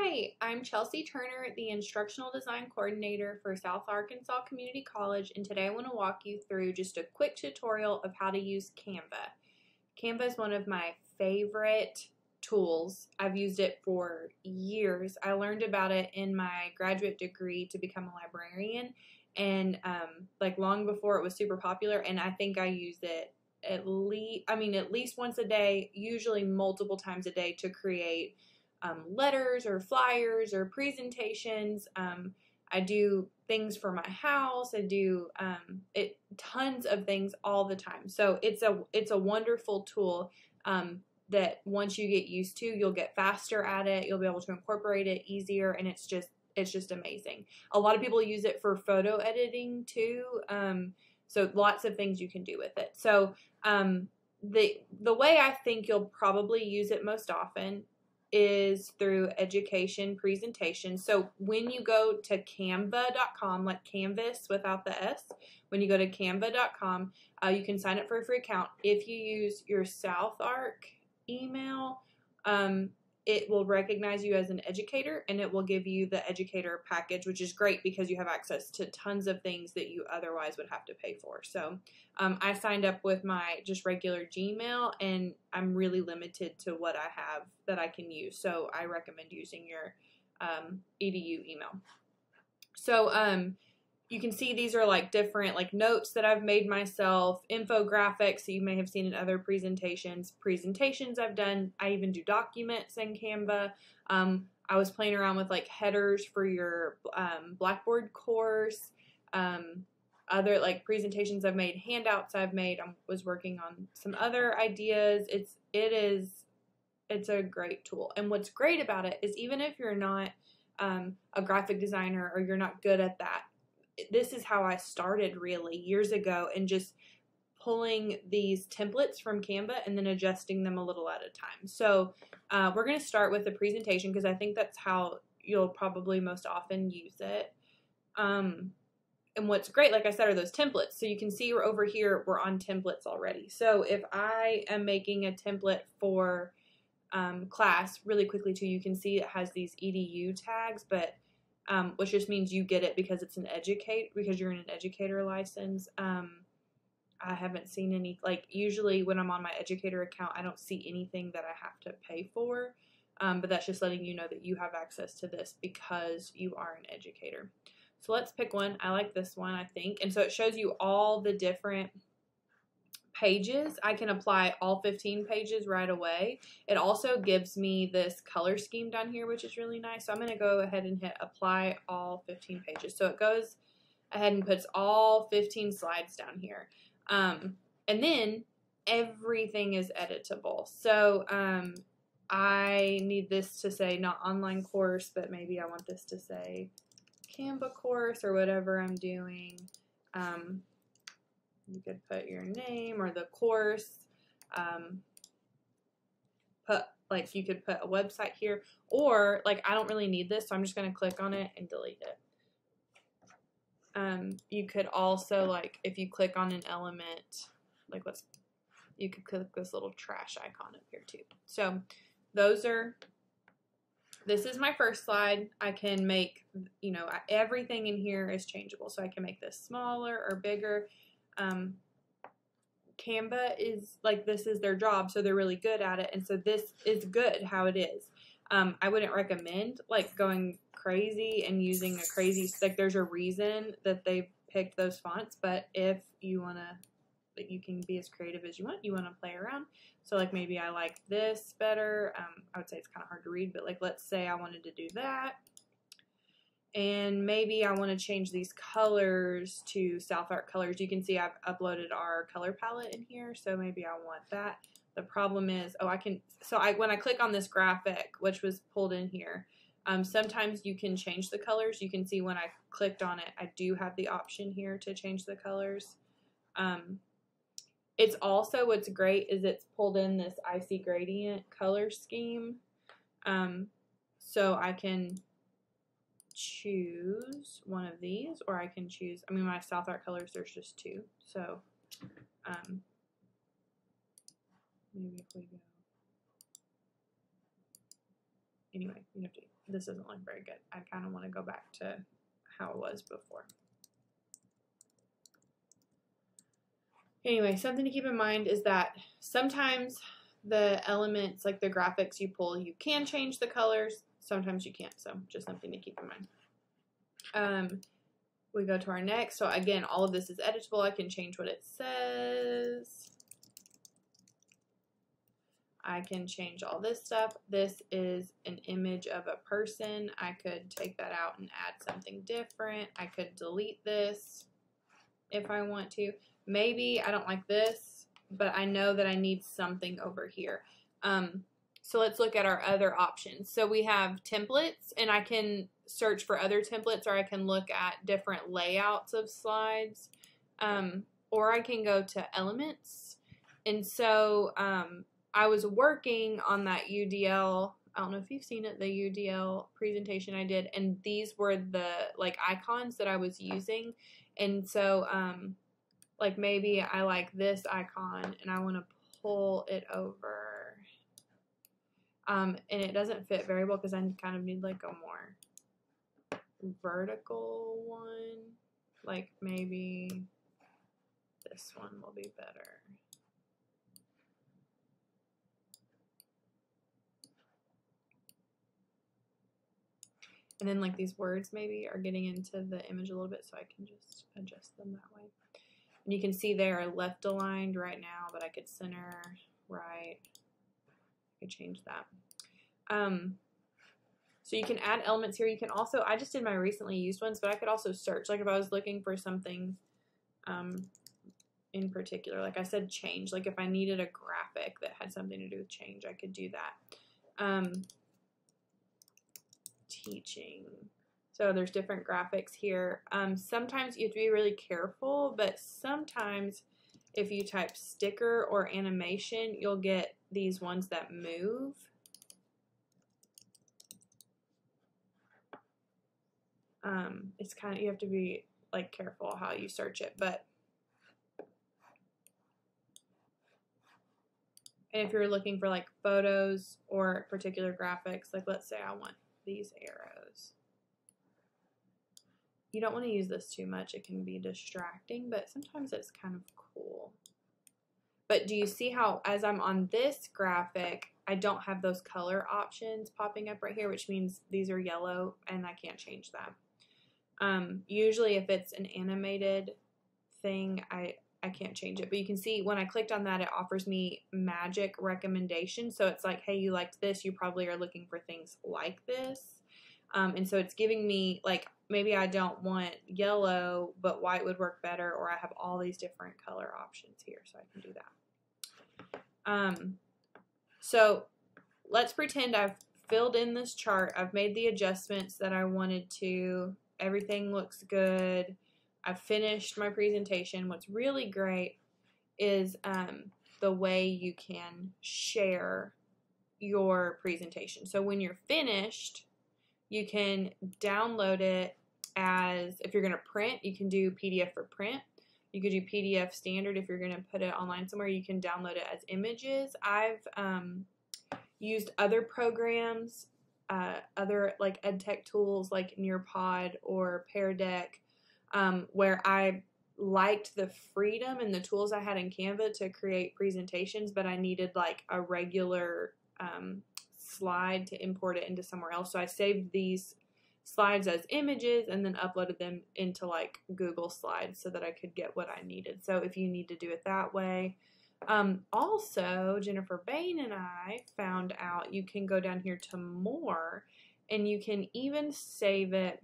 Hi, I'm Chelsea Turner, the Instructional Design Coordinator for South Arkansas Community College, and today I want to walk you through just a quick tutorial of how to use Canva. Canva is one of my favorite tools. I've used it for years. I learned about it in my graduate degree to become a librarian, and like long before it was super popular, and I think I use it at least once a day, usually multiple times a day, to create letters or flyers or presentations. I do things for my house. I do tons of things all the time. So it's a wonderful tool that once you get used to, you'll get faster at it. You'll be able to incorporate it easier, and it's just amazing. A lot of people use it for photo editing too. So lots of things you can do with it. So the way I think you'll probably use it most often is through education presentation. So when you go to canva.com, like canvas without the S, when you go to canva.com, you can sign up for a free account. If you use your South Arc email, it will recognize you as an educator, and it will give you the educator package, which is great because you have access to tons of things that you otherwise would have to pay for. So I signed up with my just regular Gmail, and I'm really limited to what I have that I can use. So I recommend using your EDU email. So you can see these are like different like notes that I've made myself, infographics that you may have seen in other presentations I've done. I even do documents in Canva. I was playing around with like headers for your Blackboard course, other like presentations I've made, handouts I've made. I was working on some other ideas. It's a great tool. And what's great about it is even if you're not a graphic designer or you're not good at that, this is how I started really years ago, and just pulling these templates from Canva and then adjusting them a little at a time. So we're going to start with the presentation because I think that's how you'll probably most often use it. And what's great, like I said, are those templates. So you can see we're over here, we're on templates already. So if I am making a template for class really quickly too, you can see it has these EDU tags, but which just means you get it because it's because you're in an educator license. I haven't seen any, like usually when I'm on my educator account, I don't see anything that I have to pay for, but that's just letting you know that you have access to this because you are an educator. So let's pick one. I like this one, I think. And so it shows you all the different pages. I can apply all 15 pages right away. It also gives me this color scheme down here, which is really nice. So I'm going to go ahead and hit apply all 15 pages. So it goes ahead and puts all 15 slides down here. And then everything is editable. So I need this to say not online course, but maybe I want this to say Canva course or whatever I'm doing. You could put your name or the course, you could put a website here, or like I don't really need this, so I'm just going to click on it and delete it. You could also, like, if you click on an element, like you could click this little trash icon up here too. So this is my first slide. I can make, everything in here is changeable, so I can make this smaller or bigger. Canva is like, this is their job, so they're really good at it, and so this is good how it is. I wouldn't recommend like going crazy and using a crazy, like there's a reason that they picked those fonts, but if you want to, you can be as creative as you want to play around. So like maybe I like this better. I would say it's kind of hard to read, but like let's say I wanted to do that. And maybe I want to change these colors to South Arc colors. You can see I've uploaded our color palette in here, so maybe I want that. The problem is, when I click on this graphic, which was pulled in here, sometimes you can change the colors. You can see when I clicked on it, I do have the option here to change the colors. It's also, what's great is it's pulled in this icy gradient color scheme. So I can choose one of these, or I can choose, my South Arc colors, there's just two. So maybe if we go anyway, you have to, this doesn't look very good. I kind of want to go back to how it was before. Anyway, something to keep in mind is that sometimes the elements, like the graphics you pull, you can change the colors. Sometimes you can't, so just something to keep in mind. We go to our next. So again, all of this is editable. I can change what it says. I can change all this stuff. This is an image of a person. I could take that out and add something different. I could delete this if I want to. Maybe I don't like this, but I know that I need something over here. So let's look at our other options. So we have templates, and I can search for other templates, or I can look at different layouts of slides, or I can go to elements. And so I was working on that UDL. I don't know if you've seen it, the UDL presentation I did, and these were the like icons that I was using. And so like maybe I like this icon and I want to pull it over. And it doesn't fit very well because I kind of need like a more vertical one. Like maybe this one will be better. And then like these words maybe are getting into the image a little bit, so I can just adjust them that way. And you can see they are left aligned right now, but I could center right. I could change that. So you can add elements here. You can also, I just did my recently used ones, but I could also search. Like if I was looking for something in particular, like I said, change. Like if I needed a graphic that had something to do with change, I could do that. Teaching. So there's different graphics here. Sometimes you have to be really careful, but sometimes if you type sticker or animation, you'll get these ones that move. It's kind of, you have to be like careful how you search it, but and if you're looking for like photos or particular graphics, like let's say I want these arrows. You don't want to use this too much. It can be distracting, but sometimes it's kind of cool. But do you see how as I'm on this graphic, I don't have those color options popping up right here, which means these are yellow and I can't change that. Usually if it's an animated thing, I can't change it. But you can see when I clicked on that, it offers me magic recommendations. So it's like, hey, you liked this. You probably are looking for things like this. And so it's giving me, like, maybe I don't want yellow, but white would work better, or I have all these different color options here, so I can do that. So let's pretend I've filled in this chart. I've made the adjustments that I wanted to. Everything looks good. I've finished my presentation. What's really great is the way you can share your presentation. So when you're finished, you can download it as, if you're going to print, you can do PDF for print. You could do PDF standard if you're going to put it online somewhere. You can download it as images. I've used other programs, other like EdTech tools like Nearpod or Pear Deck, where I liked the freedom and the tools I had in Canva to create presentations, but I needed like a regular slide to import it into somewhere else. So I saved these slides as images and then uploaded them into like Google Slides so that I could get what I needed. So if you need to do it that way. Also, Jennifer Bain and I found out you can go down here to more, and you can even save it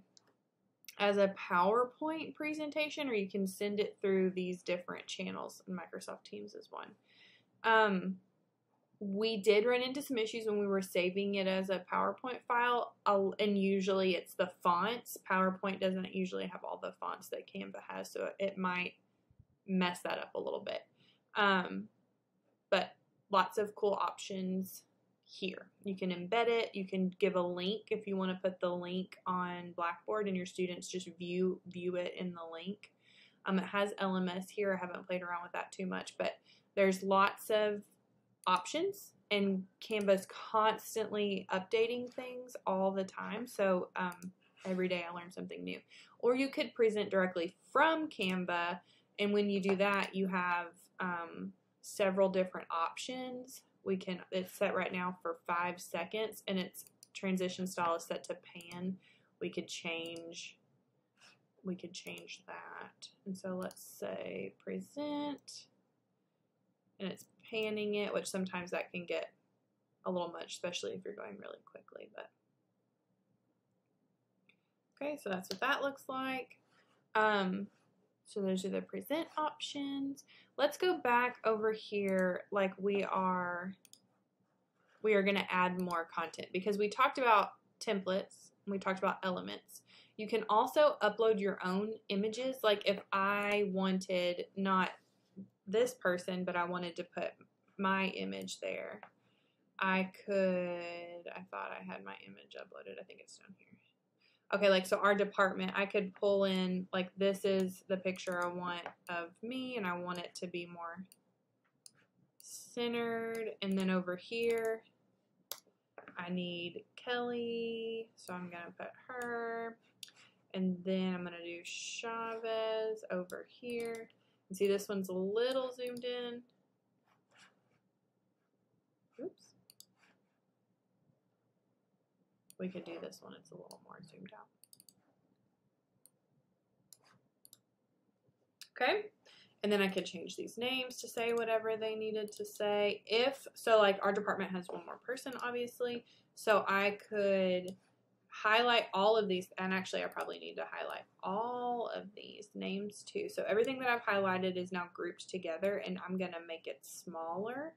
as a PowerPoint presentation, or you can send it through these different channels, and Microsoft Teams is one. We did run into some issues when we were saving it as a PowerPoint file, and usually it's the fonts. PowerPoint doesn't usually have all the fonts that Canva has, so it might mess that up a little bit. But lots of cool options here. You can embed it. You can give a link if you want to put the link on Blackboard and your students just view it in the link. It has LMS here. I haven't played around with that too much, but there's lots of options and Canva's constantly updating things all the time. So every day I learn something new. Or you could present directly from Canva, and when you do that, you have several different options. It's set right now for 5 seconds, and its transition style is set to pan. We could change that. And so let's say present, and it's panning it, which sometimes that can get a little much, especially if you're going really quickly. But okay, so that's what that looks like. So those are the present options. Let's go back over here. Like we are going to add more content, because we talked about templates and we talked about elements. You can also upload your own images. Like if I wanted not this person, but I wanted to put my image there, I thought I had my image uploaded. I think it's down here. Okay, like so our department, I could pull in, like this is the picture I want of me, and I want it to be more centered. And then over here, I need Kelly, so I'm going to put her. And then I'm going to do Chavez over here. And see, this one's a little zoomed in. Oops. We could do this one. It's a little more zoomed out. Okay. And then I could change these names to say whatever they needed to say. So like our department has one more person, obviously. So I could highlight all of these, and actually I probably need to highlight all of these names too. So everything that I've highlighted is now grouped together, and I'm going to make it smaller,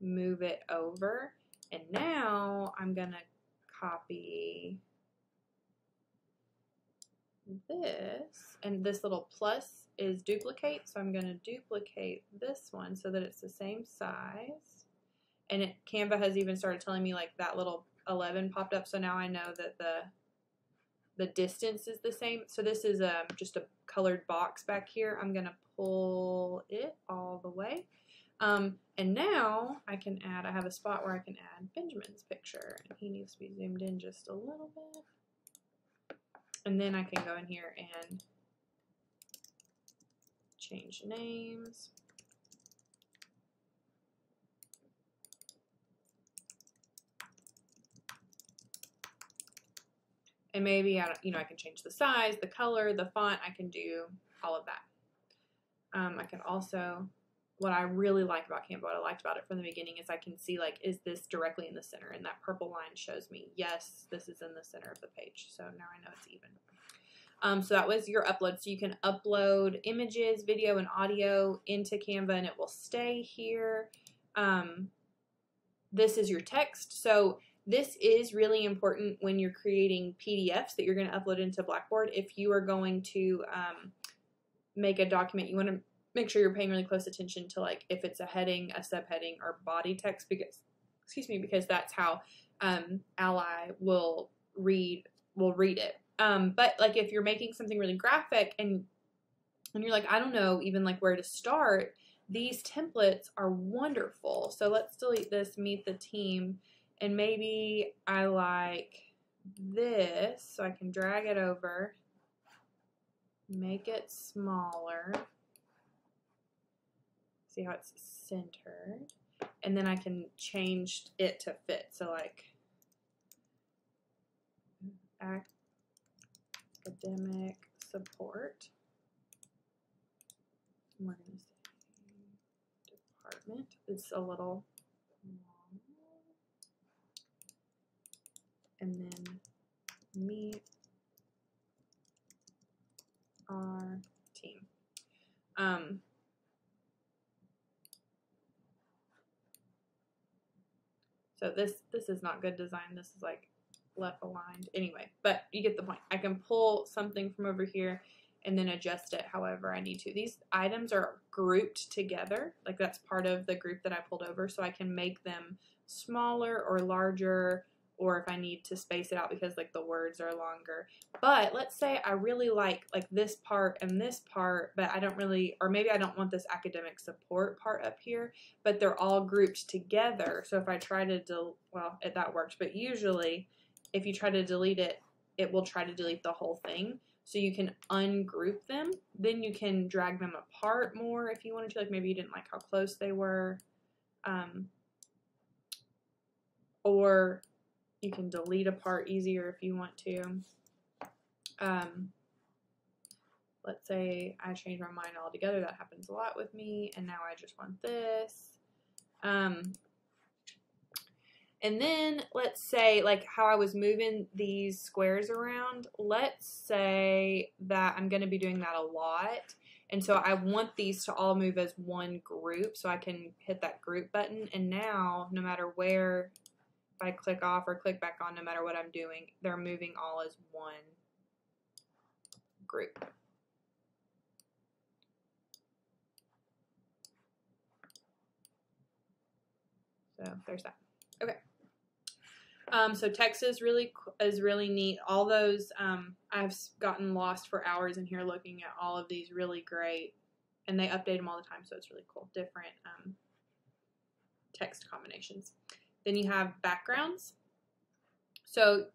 move it over, and now I'm going to copy this, and this little plus is duplicate, so I'm going to duplicate this one so that it's the same size. And Canva has even started telling me like that little 11 popped up, so now I know that the distance is the same. So this is just a colored box back here. I'm going to pull it all the way. And now I have a spot where I can add Benjamin's picture, and he needs to be zoomed in just a little bit. And then I can go in here and change names. And maybe, I can change the size, the color, the font. I can do all of that. I can also, what I really like about Canva, what I liked about it from the beginning, is I can see, like, is this directly in the center? And that purple line shows me, yes, this is in the center of the page. So now I know it's even. So that was your upload. So you can upload images, video, and audio into Canva, and it will stay here. This is your text. So this is really important when you're creating PDFs that you're going to upload into Blackboard. If you are going to make a document, you want to make sure you're paying really close attention to, like, if it's a heading, a subheading, or body text, because that's how Ally will read it. But like if you're making something really graphic and you're like, I don't know even like where to start, these templates are wonderful. So let's delete this, meet the team, and maybe I like this, so I can drag it over, make it smaller. See how it's centered? And then I can change it to fit. So like academic support. And we're going to say department. It's a little long. And then meet our team. So this is not good design. This is like left aligned. Anyway, but you get the point. I can pull something from over here and then adjust it however I need to. These items are grouped together. Like that's part of the group that I pulled over, so I can make them smaller or larger or if I need to space it out because like the words are longer. But let's say I really like this part and this part, but I don't really, or maybe I don't want this academic support part up here, but they're all grouped together. So if I try to, well, that works, but usually if you try to delete it, it will try to delete the whole thing. So you can ungroup them. Then you can drag them apart more if you wanted to, like maybe you didn't like how close they were. Or you can delete a part easier if you want to. Let's say I change my mind altogether. That happens a lot with me. And now I just want this. And then let's say like how I was moving these squares around. Let's say that I'm going to be doing that a lot. And so I want these to all move as one group. So I can hit that group button. And now no matter where, if I click off or click back on, no matter what I'm doing, they're moving all as one group. So there's that. Okay. So text is really neat. All those I've gotten lost for hours in here looking at all of these really great, and they update them all the time, so it's really cool. Different text combinations. Then you have backgrounds. So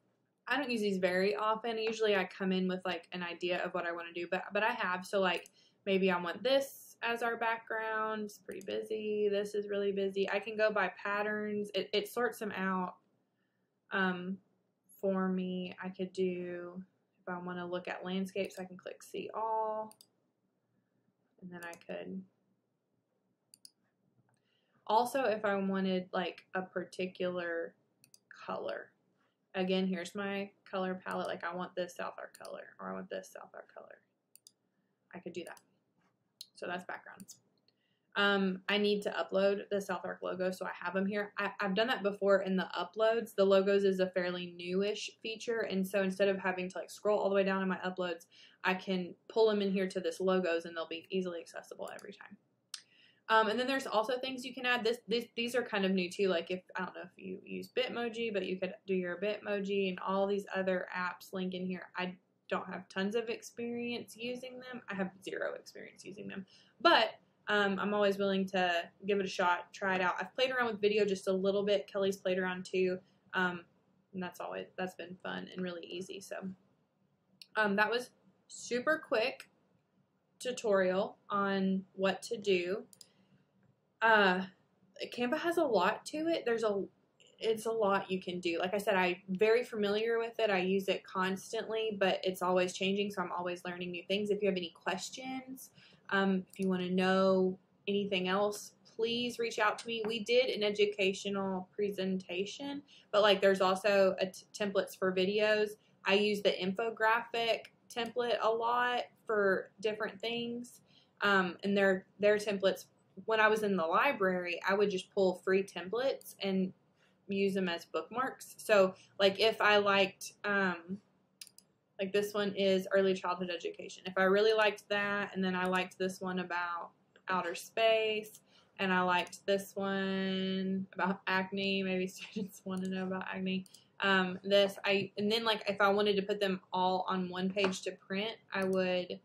I don't use these very often. Usually I come in with like an idea of what I want to do, but I have. So like maybe I want this as our background. It's pretty busy. This is really busy. I can go by patterns. It sorts them out for me. I could do, if I want to look at landscapes, I can click see all. And then I could also, if I wanted like a particular color, again, here's my color palette. Like I want this South Arc color, or I want this South Arc color. I could do that. So that's backgrounds. I need to upload the South Arc logo, so I have them here. I've done that before in the uploads. The logos is a fairly newish feature, and so instead of having to like scroll all the way down in my uploads, I can pull them in here to this logos, and they'll be easily accessible every time. And then there's also things you can add. These are kind of new too. Like if, I don't know if you use Bitmoji, but you could do your Bitmoji and all these other apps link in here. I don't have tons of experience using them. I have zero experience using them, but I'm always willing to give it a shot, try it out. I've played around with video just a little bit. Kelly's played around too. And that's been fun and really easy. So that was super quick tutorial on what to do. Canva has a lot to it. It's a lot you can do. Like I said, I'm very familiar with it. I use it constantly, but it's always changing, so I'm always learning new things. If you have any questions, if you want to know anything else, please reach out to me. We did an educational presentation, but like there's also templates for videos. I use the infographic template a lot for different things, and their templates. When I was in the library, I would just pull free templates and use them as bookmarks. So like if I liked, like this one is early childhood education. If I really liked that, and then I liked this one about outer space, and I liked this one about acne, maybe students want to know about acne. And then like if I wanted to put them all on one page to print, I would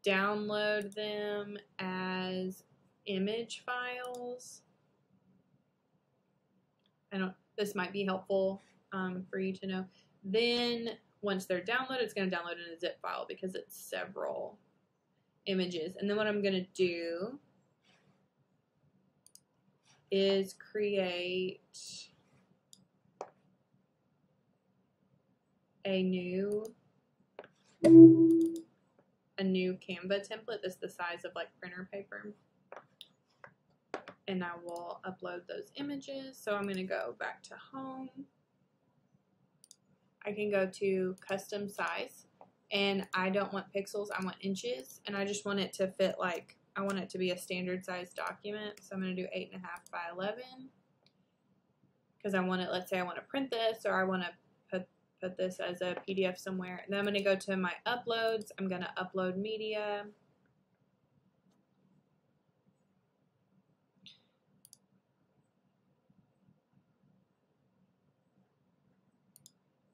download them as image files. This might be helpful for you to know. Then once they're downloaded, it's going to download in a zip file because it's several images. And then what I'm going to do is create a new Canva template that's the size of like printer paper. And I will upload those images. So I'm going to go back to home. I can go to custom size, and I don't want pixels, I want inches, and I just want it to fit like, I want it to be a standard size document. So I'm going to do 8.5 by 11 because I want it, let's say I want to print this, or I want to put this as a PDF somewhere. And then I'm going to go to my uploads. I'm going to upload media.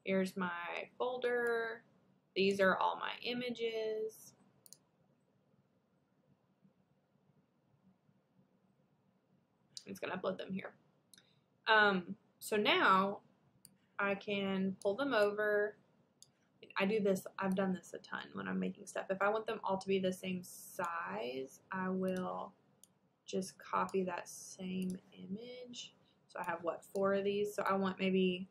Here's my folder. These are all my images. I'm just gonna upload them here. So now I can pull them over. I do this, I've done this a ton when I'm making stuff. If I want them all to be the same size, I will just copy that same image. So I have, what, 4 of these? So I want maybe,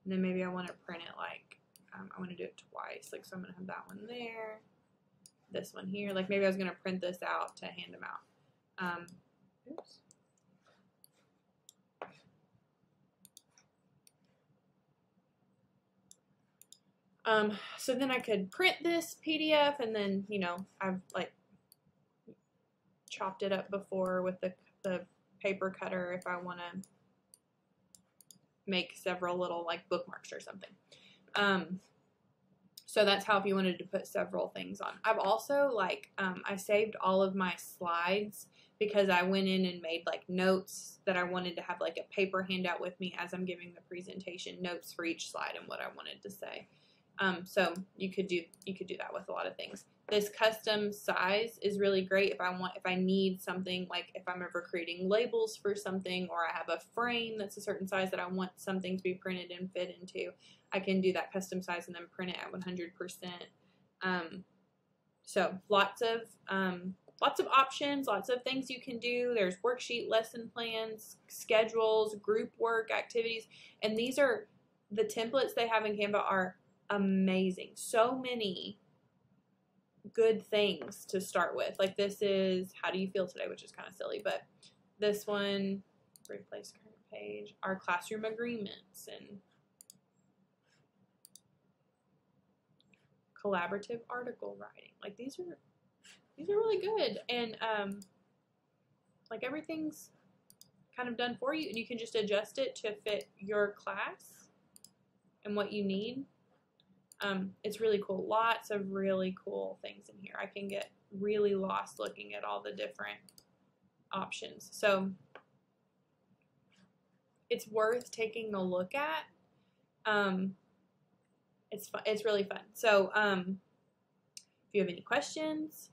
and then maybe I want to print it like, I want to do it twice. Like, so I'm going to have that one there, this one here. Like, maybe I was going to print this out to hand them out. Oops. So then I could print this PDF, and then, you know, I've like chopped it up before with the paper cutter if I want to make several little like bookmarks or something. So that's how if you wanted to put several things on. I've also like, I saved all of my slides because I went in and made like notes that I wanted to have like a paper handout with me as I'm giving the presentation, notes for each slide and what I wanted to say. So you could do that with a lot of things. This custom size is really great if I need something, like if I'm ever creating labels for something, or I have a frame that's a certain size that I want something to be printed and fit into. I can do that custom size and then print it at 100%. So lots of options, lots of things you can do. There's worksheet, lesson plans, schedules, group work, activities, and these are the templates they have in Canva are amazing. So many good things to start with. Like this is how do you feel today, which is kind of silly, but this one, replace current page, our classroom agreements, and collaborative article writing. Like these are really good, and like everything's kind of done for you, and you can just adjust it to fit your class and what you need. It's really cool. Lots of really cool things in here. I can get really lost looking at all the different options. So it's worth taking a look at. It's fun. It's really fun. So if you have any questions,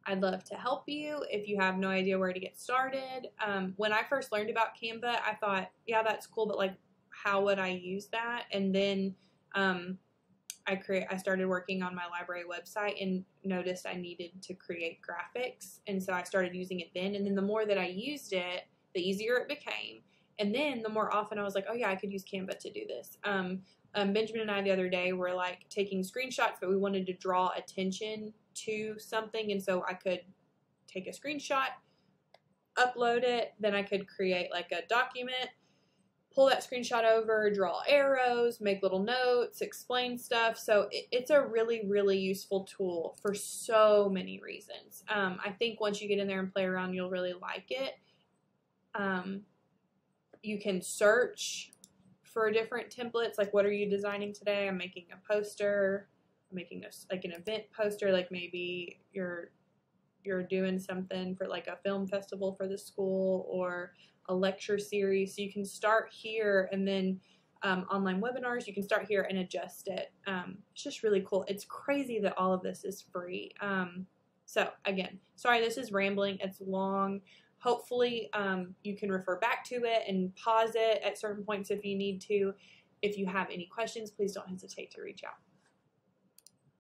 I'd love to help you. If you have no idea where to get started. When I first learned about Canva, I thought, yeah, that's cool, but like, how would I use that? And then I started working on my library website and noticed I needed to create graphics, and so I started using it then. And then the more that I used it, the easier it became. And then the more often I was like, oh yeah, I could use Canva to do this. Benjamin and I the other day were like taking screenshots, but we wanted to draw attention to something, and so I could take a screenshot, upload it, then I could create like a document, pull that screenshot over, draw arrows, make little notes, explain stuff. So it's a really, really useful tool for so many reasons. I think once you get in there and play around, you'll really like it. You can search for different templates, like what are you designing today? I'm making a poster, I'm making like an event poster, like maybe you're doing something for like a film festival for the school or a lecture series. So you can start here, and then online webinars, you can start here and adjust it. It's just really cool. It's crazy that all of this is free. So again, sorry, this is rambling. It's long. Hopefully you can refer back to it and pause it at certain points if you need to. If you have any questions, please don't hesitate to reach out.